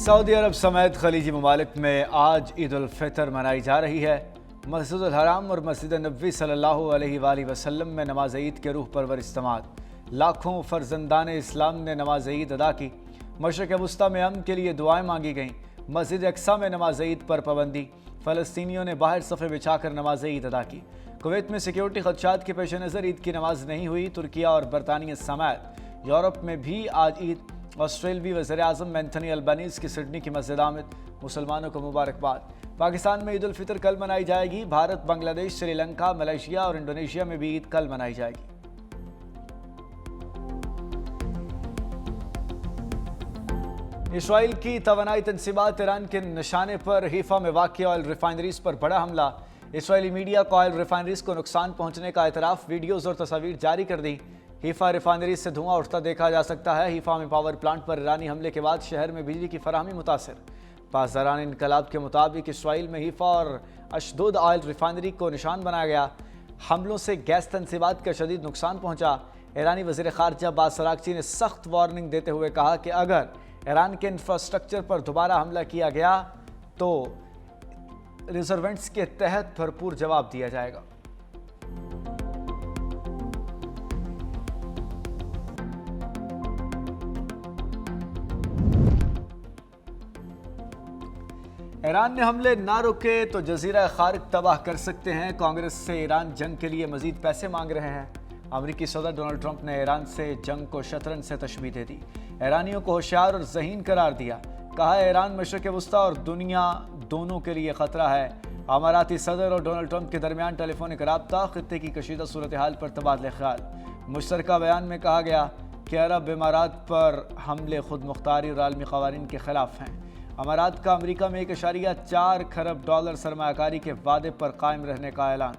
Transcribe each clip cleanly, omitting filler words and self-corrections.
Saudi अरब समेत खलीजी ममालिक में आज ईद उल फितर मनाई जा रही है। मस्जिद उल हराम और मस्जिद नबी सल्लल्लाहु अलैहि वसल्लम में नमाज ईद के रूह परवर इज्तिमात। लाखों फर्जंदान इस्लाम ने नमाज ईद अदा की। मशरक़ वस्ता में अमन के लिए दुआएं मांगी गईं। मस्जिद अक्सा में नमाज ईद पर पाबंदी। फ़लस्तीनियों ने बाहर सफ़े बिछाकर नमाज ईद अदा की। कुवैत में सिक्योरिटी खदशात के पेश नज़र ईद की नमाज नहीं हुई। तुर्किया और बरतानिया समेत यूरोप में भी आज ईद। ऑस्ट्रेलवी वज़ीर आज़म एंथनी अल्बानीज़ की सिडनी की मस्जिद आमद। मुसलमानों को मुबारकबाद। पाकिस्तान में ईद उल फितर कल मनाई जाएगी। भारत, बांग्लादेश, श्रीलंका, मलेशिया और इंडोनेशिया में भी ईद कल मनाई जाएगी। इसराइल की तवानाई तनसीबात ईरान के निशाने पर हीफा में वाक़िया ऑयल रिफाइनरीज पर बड़ा हमला। इसराइली मीडिया को ऑयल रिफाइनरीज को नुकसान पहुंचने का एतराफ़, वीडियोज़ और तस्वीर जारी कर दी। हीफा रिफाइनरी से धुआं उठता देखा जा सकता है। हीफा में पावर प्लांट पर ईरानी हमले के बाद शहर में बिजली की फराहमी मुतासर। पासदारान इनकलाब के मुताबिक इसराइल में हीफा और अशदोद ऑयल रिफाइनरी को निशान बनाया गया। हमलों से गैस तनसीबात का शदीद नुकसान पहुंचा। ईरानी वज़ीर ख़ारजा अब्बास अराग़ची ने सख्त वार्निंग देते हुए कहा कि अगर ईरान के इंफ्रास्ट्रक्चर पर दोबारा हमला किया गया तो रिजर्वेंट्स के तहत भरपूर जवाब दिया जाएगा। ईरान ने हमले ना रोके तो जजीरा खार्क तबाह कर सकते हैं। कांग्रेस से ईरान जंग के लिए मजीद पैसे मांग रहे हैं। अमेरिकी सदर डोनाल्ड ट्रंप ने ईरान से जंग को शतरंज से तशबीह दे दी। ईरानियों को होशियार और ज़हीन करार दिया। कहा ईरान मशरक़ वस्ता और दुनिया दोनों के लिए ख़तरा है। अमाराती सदर और डोनाल्ड ट्रंप के दरमियान टेलीफोनिक रब्ता, खित्ते की कशीदा सूरत हाल पर तबादले ख्याल। मुश्तरका बयान में कहा गया कि अरब इमारात पर हमले खुद मुख्तारी और आलमी क़वानीन के ख़िलाफ़ हैं। अमारात का अमरीका में 1.4 खरब डॉलर सरमायाकारी के वादे पर कायम रहने का ऐलान।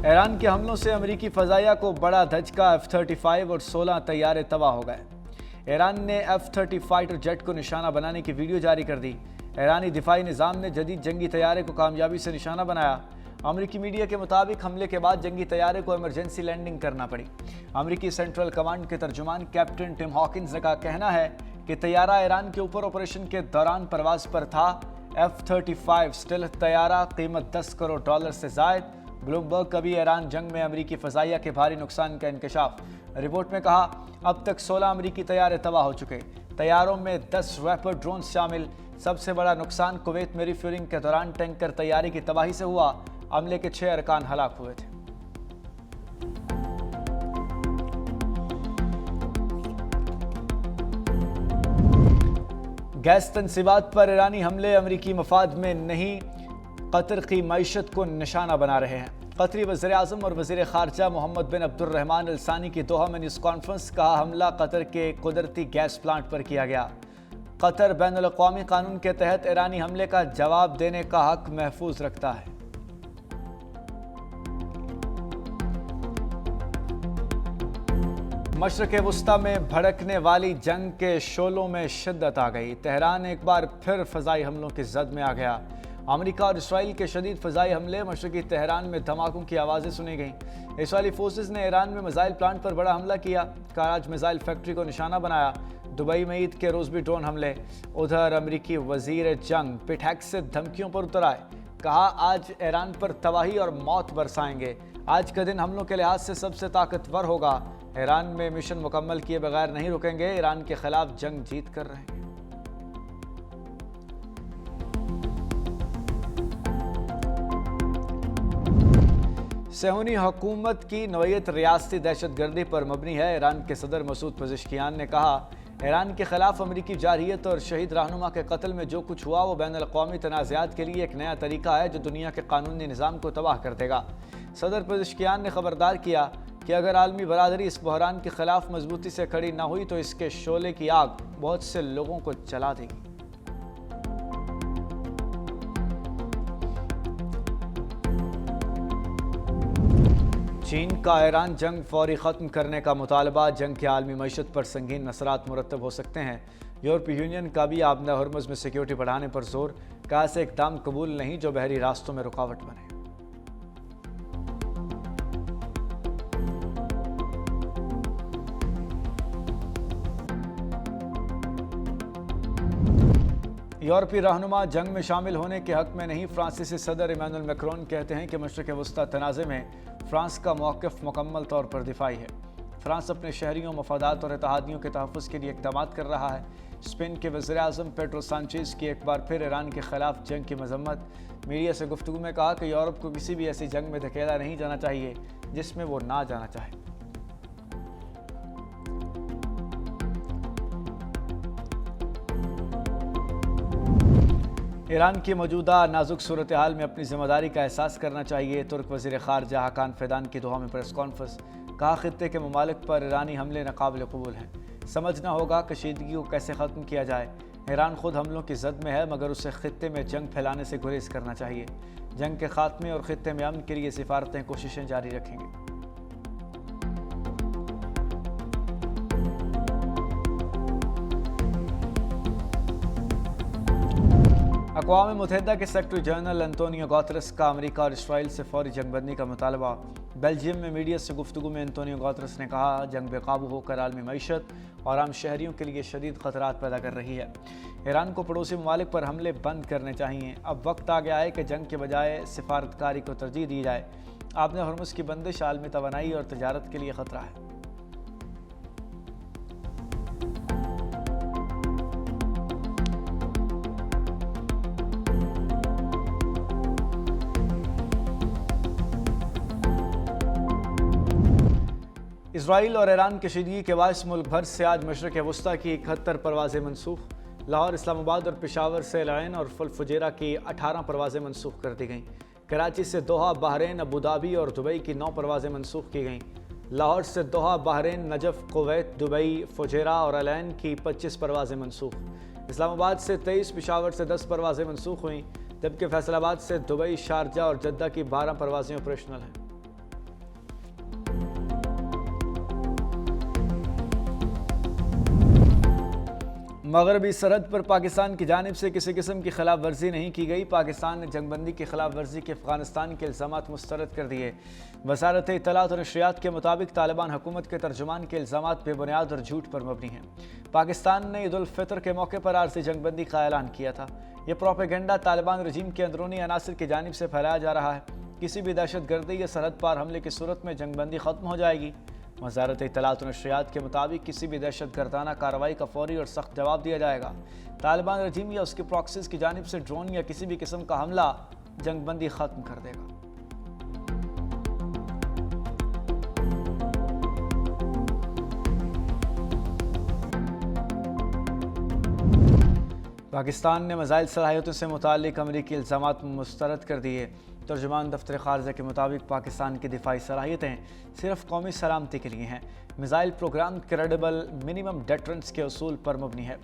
ईरान के हमलों से अमरीकी फ़ज़ाइया को बड़ा धचका। F-35 और 16 तैयारे तबाह हो गए। ईरान ने F-30 फाइटर जेट को निशाना बनाने की वीडियो जारी कर दी। ईरानी दिफाई निज़ाम ने जदीद जंगी तैयारे को कामयाबी से निशाना बनाया। अमरीकी मीडिया के मुताबिक हमले के बाद जंगी तैयारे को इमरजेंसी लैंडिंग करना पड़ी। अमरीकी सेंट्रल कमांड के तर्जुमान कैप्टन टिम हॉकिंस का कहना है कि तैयारा ईरान के ऊपर ऑपरेशन के दौरान परवाज पर था। F-35 स्टेल्थ तैयारा, कीमत 10 करोड़ डॉलर से जायद। ब्लूमबर्ग का भी ईरान जंग में अमरीकी फ़ज़ाइया के भारी नुकसान का इंकशाफ। रिपोर्ट में कहा अब तक 16 अमरीकी तैयारे तबाह हो चुके। तैयारों में 10 रैपर ड्रोन शामिल। सबसे बड़ा नुकसान कुवैत में रिफ्यूलिंग के दौरान टैंकर तैयारी की तबाही से हुआ। हमले के 6 अरकान हलाक हुए थे। गैस तनसीबात पर ईरानी हमले अमरीकी मफाद में नहीं, कतर की मईशत को निशाना बना रहे हैं। कतरी वज़ीर आज़म और वज़ीर ख़ारजा मोहम्मद बिन अब्दुर्रहमान अल सानी की दोहा में न्यूज़ कॉन्फ्रेंस। कहा हमला कतर के कुदरती गैस प्लांट पर किया गया। कतर बैनुल अक़वामी कानून के तहत ईरानी हमले का जवाब देने का हक महफूज रखता है। मशरक़ वस्ता में भड़कने वाली जंग के शोलों में शिद्दत आ गई। तेहरान एक बार फिर फ़ज़ाई हमलों की जद में आ गया। अमेरिका और इसराइल के शदीद फ़ज़ाई हमले। मशरक़ी तेहरान में धमाकों की आवाज़ें सुनी गईं। इसराइली फोर्सेस ने ईरान में मिसाइल प्लांट पर बड़ा हमला किया। कराच मिसाइल फैक्ट्री को निशाना बनाया। दुबई में ईद के रोज़ भी ड्रोन हमले। उधर अमरीकी वज़ीर जंग पिठैक से धमकियों पर उतर आए। कहा आज ईरान पर तबाही और मौत बरसाएंगे। आज का दिन हमलों के लिहाज से सबसे ताकतवर होगा। ईरान में मिशन मुकम्मल किए बगैर नहीं रुकेंगे। ईरान के खिलाफ जंग जीत कर रहेंगे। सेहूनी हुकूमत की नौयत रियासती दहशतगर्दी पर मबनी है। ईरान के सदर मसूद पज़ेश्कियान ने कहा ईरान के खिलाफ अमरीकी जारहियत और शहीद रहनुमा के कत्ल में जो कुछ हुआ वो बैनुल अक़वामी तनाज़ात के लिए एक नया तरीका है जो दुनिया के कानूनी निज़ाम को तबाह कर देगा। सदर पज़ेश्कियान ने खबरदार किया कि अगर आलमी बरादरी इस बहरान के खिलाफ मजबूती से खड़ी न हुई तो इसके शोले की आग बहुत से लोगों को जला देगी। चीन का ईरान जंग फौरी ख़त्म करने का मुतालबा। जंग के आलमी मईशत पर संगीन असरात मुरतब हो सकते हैं। यूरोपीय यूनियन का भी आबना हरमुज़ में सिक्योरिटी बढ़ाने पर जोर। कहा ऐसे इक़दाम कबूल नहीं जो बहरी रास्तों में रुकावट बने। यूरोपीय रहनुमा जंग में शामिल होने के हक में नहीं। फ्रांसीसी सदर इमैनुअल मैक्रोन कहते हैं कि मशरक़ वस्ती तनाज़े में फ्रांस का मौक़िफ़ मुकम्मल तौर पर दिफाई है। फ्रांस अपने शहरियों, मफादात और इत्तेहादियों के तहफ़्फ़ुज़ के लिए इक़दाम कर रहा है। स्पेन के वज़ीर-ए-आज़म पेड्रो सांचेज़ की एक बार फिर ईरान के ख़िलाफ़ जंग की मज़म्मत। मीडिया से गुफ्तगू में कहा कि यूरोप को किसी भी ऐसी जंग में धकेला नहीं जाना चाहिए जिसमें वो ना जाना चाहे। ईरान की मौजूदा नाजुक सूरत हाल में अपनी जिम्मेदारी का एहसास करना चाहिए। तुर्क वज़ीर ख़ारजा हाकान फ़िदान की दोहा में प्रेस कॉन्फ्रेंस। कहा, ख़ित्ते के ममालिक पर ईरानी हमले नाक़ाबिल क़बूल हैं। समझना होगा कशीदगी को कैसे ख़त्म किया जाए। ईरान खुद हमलों की जद में है, मगर उसे ख़ित्ते में जंग फैलाने से गुरेज करना चाहिए। जंग के ख़ात्मे और ख़ित्ते में अमन के लिए सिफारतें कोशिशें जारी रखेंगे। अक़वाम मुत्तहिदा के सेक्रेटरी जनरल एंटोनियो गुतेरेस का अमेरिका और इसराइल से फौरी जंगबंदी का मुतालबा। बेल्जियम में मीडिया से गुफ्तगू में एंटोनियो गुतेरेस ने कहा, जंग बेकाबू होकर आलमी मईशत और आम शहरियों के लिए शदीद ख़तरात पैदा कर रही है। ईरान को पड़ोसी ममालिक पर हमले बंद करने चाहिए। अब वक्त आ गया है कि जंग के बजाय सिफारतकारी को तरजीह दी जाए। आपने हरमुज़ की बंदिश आलमी तवानाई और तजारत के लिए ख़तरा है। इसराइल और ईरान कशीदगी के बायस मुल्क भर से आज मशरक़ वस्ती की 71 परवाज़ें मनसूख। लाहौर, इस्लामाबाद और पेशावर से अलैन और फुजैरा की 18 परवाज़ें मनसूख कर दी गईं। कराची से दोहा, बहरीन, अबू धाबी और दुबई की 9 परवाज़ें मनसूख की गईं। लाहौर से Doha, Bahrain, Najaf, Kuwait, Dubai, Fujairah और अलैन की 25 परवाज़ें मनसूख। इस्लामाबाद से 23, पेशावर से 10 परवाज़ें मनसूख हुईं, जबकि फैसलाबाद से दुबई, शारजा और जद्दा की 12 परवाज़ें ऑपरेशनल हैं। मगरबी सरहद पर पाकिस्तान की जानिब से किसी किस्म की खिलाफ वर्जी नहीं की गई। पाकिस्तान ने जंगबंदी की खिलाफ वर्जी के अफगानिस्तान के इल्ज़ामात मुस्तरद कर दिए। वज़ारत इत्तलात और नशरियात के मुताबिक तालिबान हुकूमत के तर्जुमान के इल्ज़ामात बेबुनियाद और झूठ पर मबनी हैं। पाकिस्तान ने ईद उल फितर के मौके पर आरज़ी जंगबंदी का ऐलान किया था। यह प्रोपेगेंडा तालिबान रजीम के अंदरूनी अनासर की जानिब से फैलाया जा रहा है। किसी भी दहशत गर्दी या सरहद पार हमले की सूरत में जंगबंदी ख़त्म हो जाएगी। वज़ारत इत्तलात और नशरियात के मुताबिक किसी भी दहशत गर्दाना कार्रवाई का फौरी और सख्त जवाब दिया जाएगा। तालिबान रजीम या उसके प्रॉक्सीज की जानिब से ड्रोन या किसी भी किस्म का हमला जंगबंदी ख़त्म कर देगा। पाकिस्तान ने मिसाइल सलाहियतों से मुताल्लिक अमरीकी इल्ज़ामात मुस्तरद कर दिए। तर्जुमान दफ्तर ख़ारजा के मुताबिक पाकिस्तान की दिफाई सलाहियतें सिर्फ कौमी सलामती के लिए हैं। Missile programme credible minimum deterrence के उसूल पर मबनी है।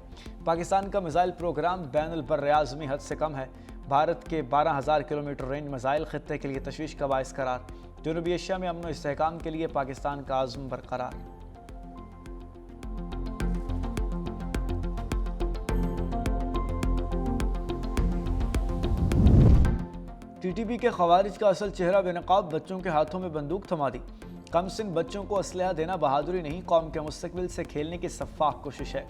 पाकिस्तान का मिसाइल प्रोग्राम बैनुल बर्र-ए-आज़मी हद से कम है। भारत के 12,000 किलोमीटर रेंज मिसाइल खित्ते के लिए तशवीश का बाइस करार। जनूबी एशिया में अमन व इस्तेहकाम के लिए पाकिस्तान का आज़म बरकरार। टीटीपी के खवारिज का असल चेहरा बेनकाब बच्चों के हाथों में बंदूक थमा दी। कमसिन बच्चों को असलहा देना बहादुरी नहीं, कौम के मुस्तकबिल से खेलने की सफ़ाक कोशिश है।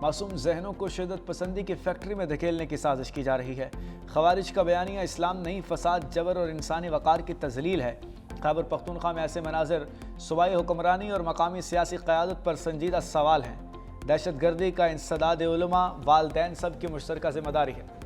मासूम जहनों को शिद्दत पसंदी की फैक्ट्री में धकेलने की साजिश की जा रही है। खवारिज का बयानिया इस्लाम नहीं, फसाद, जबर और इंसानी वक़ार की तजलील है। खैबर पख्तूनख्वा में ऐसे मनाजिर सूबाई हुक्मरानी और मकामी सियासी क़यादत पर संजीदा सवाल हैं। दहशत गर्दी का इंसदाद उलमा, वालदैन सब की मुश्तरका जिम्मेदारी है।